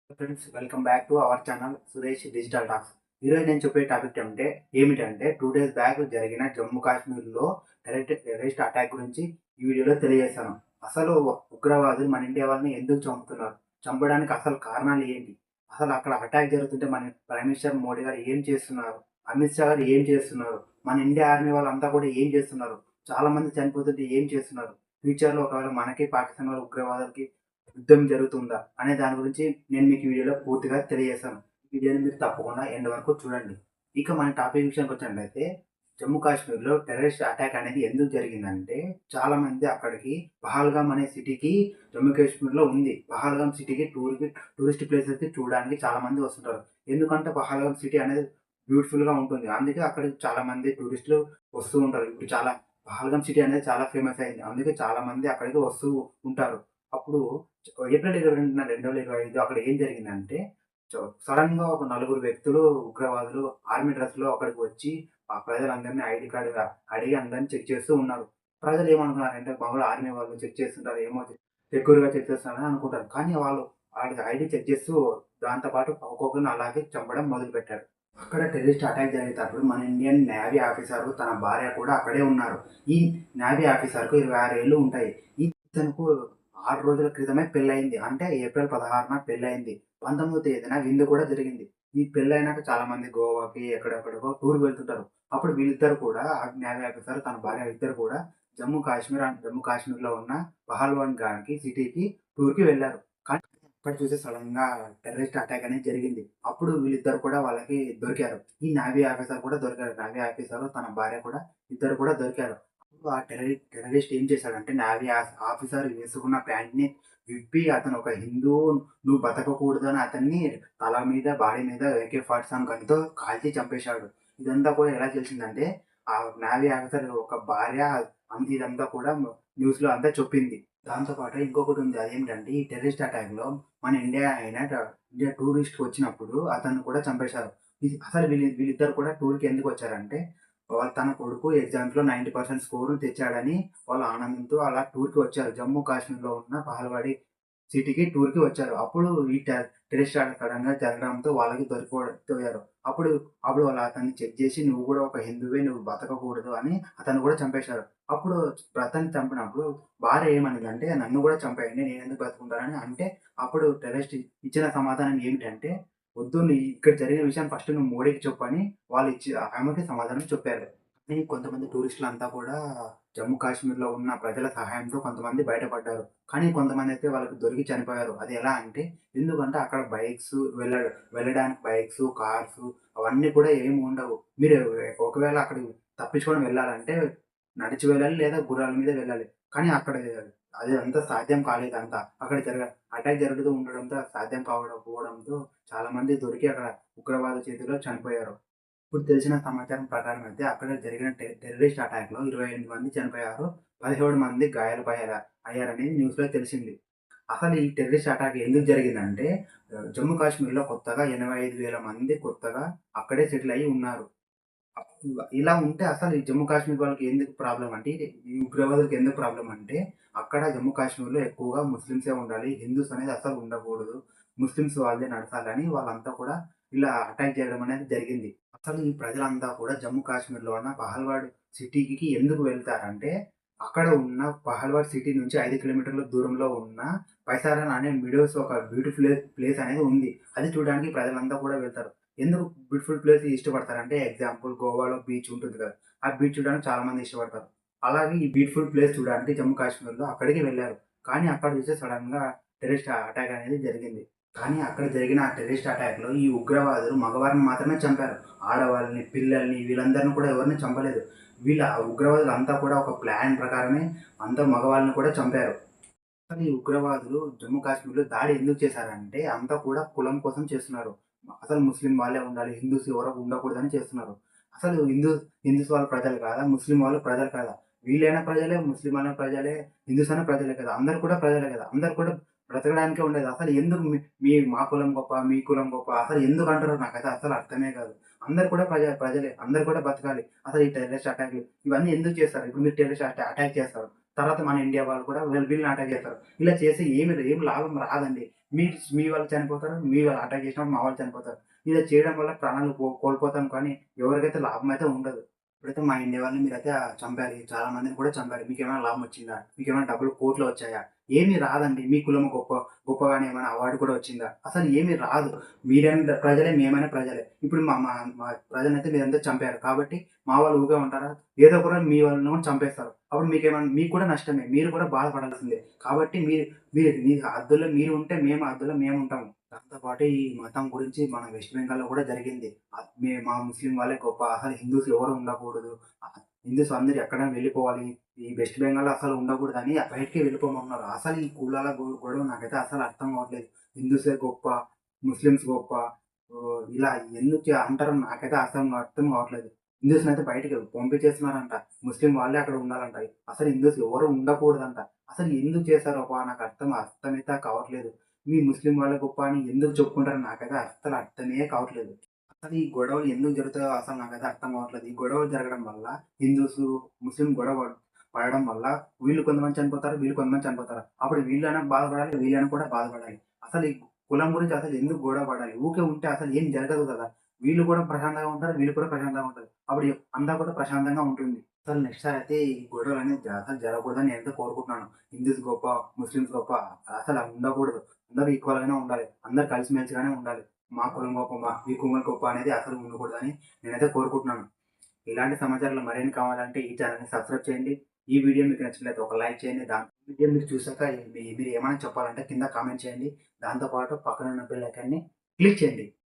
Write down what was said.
Friends, welcome back to our channel Suresh digital talks. ఈరోజు నేను చెప్పే టాపిక్ ఏమిటంటే 2 days బ్యాక్ జరిగిన జమ్మూ కాశ్మీర్లో టెర్రరిస్ట్ అటాక్ గురించి ఈ వీడియోలో తెలియజేస్తాను. అసలు ఉగ్రవాదులు మన ఇండియా వాళ్ళని ఎందుకు చంపుతున్నారు, చంపడానికి అసలు కారణాలు ఏంటి, అసలు అక్కడ అటాక్ జరుగుతుంటే మన ప్రైమ్ మినిస్టర్ మోడీ గారు ఏం చేస్తున్నారు, అమిత్ షా గారు ఏం చేస్తున్నారు, మన ఇండియా ఆర్మీ వాళ్ళంతా కూడా ఏం చేస్తున్నారు, చాలా మంది చనిపోతుంటే ఏం చేస్తున్నారు, ఫ్యూచర్లో ఒకవేళ మనకి పాకిస్తాన్ వాళ్ళ ఉగ్రవాదులకి యుద్ధం జరుగుతుందా అనే దాని గురించి నేను మీకు ఈ వీడియోలో పూర్తిగా తెలియజేస్తాను. ఈ వీడియోని మీరు తప్పకుండా ఎండ్ వరకు చూడండి. ఇక మన టాపిక్ విషయానికి వచ్చినట్లయితే, జమ్మూ కాశ్మీర్లో టెర్రరిస్ట్ అటాక్ అనేది ఎందుకు జరిగిందంటే, చాలా మంది అక్కడికి పహల్గామ్ అనే సిటీకి, జమ్మూ కాశ్మీర్లో ఉంది పహల్గామ్ సిటీకి టూరిస్ట్ ప్లేసెస్కి చూడడానికి చాలా మంది వస్తుంటారు. ఎందుకంటే పహల్గామ్ సిటీ అనేది బ్యూటిఫుల్గా ఉంటుంది, అందుకే అక్కడికి చాలా మంది టూరిస్టులు వస్తూ ఉంటారు. ఇప్పుడు చాలా పహల్గామ్ సిటీ అనేది చాలా ఫేమస్ అయింది, అందుకే చాలా మంది అక్కడికి వస్తూ ఉంటారు. అప్పుడు ఏప్రిల్ 22న 2025 అక్కడ ఏం జరిగిందంటే, సడన్‌గా ఒక నలుగురు వ్యక్తులు ఉగ్రవాదులు ఆర్మీ డ్రెస్‌లో అక్కడికి వచ్చి ఆ ప్రజలందరిని ఐడీ కార్డ్ అడిగి అందరిని చెక్ చేస్తూ ఉన్నారు. ప్రజలు ఏమనుకున్నారంటే, మామూలుగా ఆర్మీ వాళ్ళు చెక్ చేస్తుంటారు, ఏమో సెక్యూర్‌గా చెక్ చేస్తున్నారని అనుకుంటారు. కానీ వాళ్ళ ఐడీ చెక్ చేస్తూ దాంతో పాటు ఒక్కొక్కరిని అలాగే చంపడం మొదలుపెట్టారు. అక్కడ టెర్రరిస్ట్ అటాక్ జరిగేటప్పుడు మన ఇండియన్ నేవీ ఆఫీసరు, తన భార్య కూడా అక్కడే ఉన్నారు. ఈ నేవీ ఆఫీసర్‌కు 26 ఏళ్ళు ఉంటాయి. ఇతనుకు 6 రోజుల క్రితమే పెళ్లయింది. అంటే ఏప్రిల్ 16న పెళ్లయింది. 19వ తేదీన విందు కూడా జరిగింది. ఈ పెళ్లయినాక చాలా మంది గోవాకి ఎక్కడెక్కడికో టూర్‌కి వెళ్తుంటారు. అప్పుడు వీళ్ళిద్దరు కూడా, నేవీ ఆఫీసర్ తన భార్య ఇద్దరు కూడా జమ్మూ కాశ్మీర్‌లో ఉన్న పహల్గామ్ సిటీకి టూర్‌కి వెళ్లారు. కానీ అక్కడ చూస్తే సడెన్‌గా టెర్రరిస్ట్ అటాక్ అనేది జరిగింది. అప్పుడు వీళ్ళిద్దరు కూడా వాళ్ళకి దొరికారు. ఈ నేవీ ఆఫీసర్ కూడా దొరికారు. నేవీ ఆఫీసరు, తన భార్య కూడా ఇద్దరు కూడా దొరికారు. అప్పుడు ఆ టెర్రరిస్ట్ ఏం చేశాడంటే, నేవీ ఆఫీసర్ వేసుకున్న ప్యాంట్‌ని విప్పి, అతను ఒక హిందువు, నువ్వు బతకకూడదని అతన్ని తల మీద, బాడీ మీద AK-47 గన్‌తో కాల్చి చంపేశాడు. ఇదంతా కూడా ఎలా తెలిసిందంటే, ఆ నేవీ ఆఫీసర్ ఒక భార్య ఇదంతా కూడా న్యూస్‌లో అంతా చెప్పింది. దాంతో పాటు ఇంకొకటుంది. అదేంటంటే, ఈ టెర్రరిస్ట్ అటాక్‌లో మన ఇండియా టూరిస్ట్ వచ్చినప్పుడు అతన్ని కూడా చంపేశారు. అసలు వీళ్ళిద్దరు కూడా టూర్‌కి ఎందుకొచ్చారంటే, తన కొడుకు ఎగ్జామ్స్‌లో 90% స్కోర్ తెచ్చాడని వాళ్ళు ఆనందంతో అలా టూర్‌కి వచ్చారు. జమ్మూ కాశ్మీర్‌లో ఉన్న పహల్వాడి సిటీకి టూర్‌కి వచ్చారు. అప్పుడు ఈ టెర్రరిస్ట్ అటాక్ సడెన్‌గా జరగడంతో వాళ్ళకి దొరికిపోయారు. అప్పుడు అప్పుడు వాళ్ళు అతన్ని చెక్ చేసి, "నువ్వు కూడా ఒక హిందువే, నువ్వు బతకకూడదు" అని అతన్ని కూడా చంపేశారు. అప్పుడు అతన్ని చంపినప్పుడు భార్య ఏమనిందంటే, "నన్ను కూడా చంపేయండి, నేనెందుకు బతుకుంటానని" అంటే, అప్పుడు టెర్రరిస్ట్ ఇచ్చిన సమాధానం ఏమిటంటే, "వద్దు, ఇక్కడ జరిగిన విషయం ఫస్ట్ నువ్వు మోడీకి చెప్పని" ఆమెకి సమాధానం చెప్పారు. కానీ కొంతమంది టూరిస్టులంతా కూడా జమ్మూ కాశ్మీర్‌లో ఉన్న ప్రజల సహాయంతో కొంతమంది బయటపడ్డారు. కానీ కొంతమందయితే వాళ్ళకి దొరికి చనిపోయారు. అది ఎలా అంటే, ఎందుకంటే అక్కడ వెళ్ళడానికి బైక్సు, కార్సు అవన్నీ కూడా ఏమి ఉండవు. మీరు ఒకవేళ అక్కడికి తప్పించుకొని వెళ్ళాలంటే నడిచి వెళ్ళాలి, లేదా గుర్రాల మీద వెళ్ళాలి. కానీ అక్కడ అది అంతా సాధ్యం కాలేదంతా. అక్కడ అటాక్ జరుగుతూ ఉండడంతో సాధ్యం కాకపోవడంతో చాలామంది దొరికి అక్కడ ఉగ్రవాదుల చేతిలో చనిపోయారు. ఇప్పుడు తెలిసిన సమాచారం ప్రకారం అయితే, అక్కడ జరిగిన టెర్రరిస్ట్ అటాక్‌లో 28 మంది చనిపోయారు. 17 మంది అయ్యారని న్యూస్‌లో తెలిసింది. అసలు ఈ టెర్రరిస్ట్ అటాక్ ఎందుకు జరిగిందంటే, జమ్మూ కాశ్మీర్‌లో కొత్తగా 85,000 మంది కొత్తగా అక్కడే సెటిల్ అయ్యి ఉన్నారు. ఇలా ఉంటే అసలు ఈ జమ్మూ కాశ్మీర్ వాళ్ళకి ఎందుకు ప్రాబ్లమ్ అంటే, ఈ ఉగ్రవాదులకు ఎందుకు ప్రాబ్లమ్ అంటే, అక్కడ జమ్మూ కాశ్మీర్‌లో ఎక్కువగా ముస్లిమ్సే ఉండాలి, హిందూస్ అనేది అసలు ఉండకూడదు, ముస్లిమ్స్ వాళ్ళదే నడచాలని వాళ్ళంతా కూడా ఇలా అటాక్ చేయడం అనేది జరిగింది. అసలు ఈ ప్రజలంతా కూడా జమ్మూ కాశ్మీర్‌లో ఉన్న పహల్వాడ్ సిటీకి ఎందుకు వెళ్తారంటే, అక్కడ ఉన్న పహల్వాడ్ సిటీ నుంచి 5 కిలోమీటర్ల దూరంలో ఉన్న పైసారన్ అనే ఒక బ్యూటిఫుల్ ప్లేస్ అనేది ఉంది. అది చూడడానికి ప్రజలంతా కూడా వెళ్తారు. ఎందుకు బ్యూటిఫుల్ ప్లేస్ ఇష్టపడతారంటే, ఎగ్జాంపుల్ గోవాలో బీచ్ ఉంటుంది కదా! ఆ బీచ్ చూడడానికి చాలా మంది ఇష్టపడతారు. అలాగే ఈ బ్యూటిఫుల్ ప్లేస్ చూడడానికి జమ్మూ కాశ్మీర్‌లో అక్కడికి వెళ్లారు. కానీ అక్కడ చూస్తే సడెన్‌గా టెర్రరిస్ట్ అటాక్ అనేది జరిగింది. కానీ అక్కడ జరిగిన ఆ టెర్రరిస్ట్ అటాక్‌లో ఈ ఉగ్రవాదులు మగవారిని మాత్రమే చంపారు. ఆడవాళ్ళని, పిల్లల్ని వీళ్ళందరిని కూడా ఎవరిని చంపలేదు. ఆ ఉగ్రవాదులంతా కూడా ఒక ప్లాన్ ప్రకారమే అంతా మగవాళ్ళని కూడా చంపారు. కానీ ఈ ఉగ్రవాదులు జమ్మూ కాశ్మీర్‌లో దాడి ఎందుకు చేశారంటే, అంతా కూడా కులం కోసం చేస్తున్నారు. అసలు ముస్లిం వాళ్ళే ఉండాలి, హిందూస్ ఎవరు ఉండకూడదని చేస్తున్నారు. అసలు హిందూస్ వాళ్ళు ప్రజలు కాదా? ముస్లిం వాళ్ళు ప్రజలు కాదా? వీళ్ళైనా ప్రజలే, ముస్లిం అయినా ప్రజలే, హిందూస్ అయినా ప్రజలే కదా! అందరూ కూడా ప్రజలే కదా! అందరూ కూడా బ్రతకడానికే ఉండేది. అసలు ఎందుకు మా కులం గొప్ప, మీ కులం గొప్ప అసలు ఎందుకు అంటారో నాకైతే అస్సలు అర్థమే కాదు. అందరూ కూడా ప్రజలే. అందరూ కూడా బతకాలి. అసలు ఈ టెర్రరిస్ట్ అటాక్‌లు ఇవన్నీ ఎందుకు చేస్తారు? ఇప్పుడు మీరు టెర్రరిస్ట్ అటాక్ చేస్తారు. తర్వాత మన ఇండియా వాళ్ళు కూడా వీళ్ళని అటాక్ చేస్తారు. ఇలా చేసి ఏమి లాభం రాదండి. మీ వాళ్ళు చనిపోతారు. మీ వాళ్ళు అటాక్ చేసినప్పుడు మా వాళ్ళు చనిపోతారు. ఇలా చేయడం వల్ల ప్రాణాలు కోల్పోతాం కానీ ఎవరికైతే లాభం అయితే ఉండదు. ఇప్పుడైతే మా ఇండియా వాళ్ళని మీరైతే చంపారు. చాలా మందిని కూడా చంపారు. మీకేమైనా లాభం వచ్చిందా? మీకేమైనా డబ్బులు కోట్లు వచ్చాయా? ఏమీ రాదండి. మీ కులం గొప్పగానే ఏమైనా అవార్డు కూడా వచ్చిందా? అసలు ఏమీ రాదు. మీరైనా ప్రజలే, మేమైనా ప్రజలే. ఇప్పుడు మా మా మా ప్రజలనైతే మీరంతా చంపారు. కాబట్టి మా వాళ్ళు ఊరికే ఉంటారా? ఏదో ఒక రోజు మీ వాళ్ళని కూడా చంపేస్తారు. అప్పుడు మీకు కూడా నష్టమే. మీరు కూడా బాధపడాల్సిందే. కాబట్టి మీరు మీ హద్దుల్లో మీరు ఉంటే మేము హద్దుల్లో మేముంటాము. దాంతో పాటు ఈ మతం గురించి మన వెస్ట్ బెంగాల్‌లో కూడా జరిగింది. మా ముస్లిం వాళ్ళే గొప్ప. అసలు హిందూస్ ఎవరు ఉండకూడదు. హిందూస్ అందరూ ఎక్కడైనా వెళ్ళిపోవాలి. ఈ వెస్ట్ బెంగాల్‌లో అసలు ఉండకూడదని బయటికే వెళ్ళిపోమన్నారు. అసలు ఈ కులాల గొడవ నాకైతే అసలు అర్థం కావట్లేదు. హిందూసే గొప్ప, ముస్లిమ్స్ గొప్ప. ఇలా ఎందుకు అంటారో నాకైతే అర్థం కావట్లేదు. హిందూస్‌నైతే బయటికి పంపించేస్తున్నారంట. ముస్లిం వాళ్ళే అక్కడ ఉండాలంట. అసలు హిందూస్ ఎవరు ఉండకూడదంట. అసలు ఎందుకు చేశారో నాకు అర్థమైతే కావట్లేదు. మీ ముస్లిం వాళ్ళే గొప్ప అని ఎందుకు చెప్పుకుంటారో నాకైతే అస్సలు అర్థమే కావట్లేదు. అసలు ఈ గొడవలు ఎందుకు జరుగుతాయో అసలు నాకైతే అర్థం కావట్లేదు. ఈ గొడవలు జరగడం వల్ల హిందూసు, ముస్లిం గొడవ పడడం వల్ల వీళ్ళు కొంతమంది చనిపోతారు. వీళ్ళు కొంతమంది చనిపోతారు. అప్పుడు వీళ్ళైనా బాధపడాలి. వీళ్ళైనా కూడా బాధపడాలి. అసలు ఈ కులం గురించి అసలు ఎందుకు గొడవ పడాలి? ఊకే ఉంటే అసలు ఏం జరగదు కదా! వీళ్ళు కూడా ప్రశాంతంగా ఉంటారు. వీళ్ళు కూడా ప్రశాంతంగా ఉంటారు. అప్పుడు అంతా కూడా ప్రశాంతంగా ఉంటుంది. అసలు నెక్స్ట్ సారి అయితే ఈ గొడవలనేవి అసలు జరగకూడదని నేనైతే కోరుకుంటున్నాను. హిందూస్ గొప్ప, ముస్లిమ్స్ గొప్ప అసలు అవి ఉండకూడదు. అందరూ ఈక్వల్‌గానే ఉండాలి. అందరూ కలిసిమెలిసిగానే ఉండాలి. మా కులం గొప్ప, మీ కులం గొప్ప అనేది అసలు ఉండకూడదని నేనైతే కోరుకుంటున్నాను. ఇలాంటి సమాచారాలు మరిన్ని కావాలంటే ఈ ఛానెల్‌ని సబ్స్క్రైబ్ చేయండి. ఈ వీడియో మీకు నచ్చినట్లయితే ఒక లైక్ చేయండి. వీడియో మీరు చూసాక మీరు ఏమైనా చెప్పాలంటే కింద కామెంట్ చేయండి. దాంతో పాటు పక్కన ఉన్న బెల్ ఐకాన్‌ని క్లిక్ చేయండి.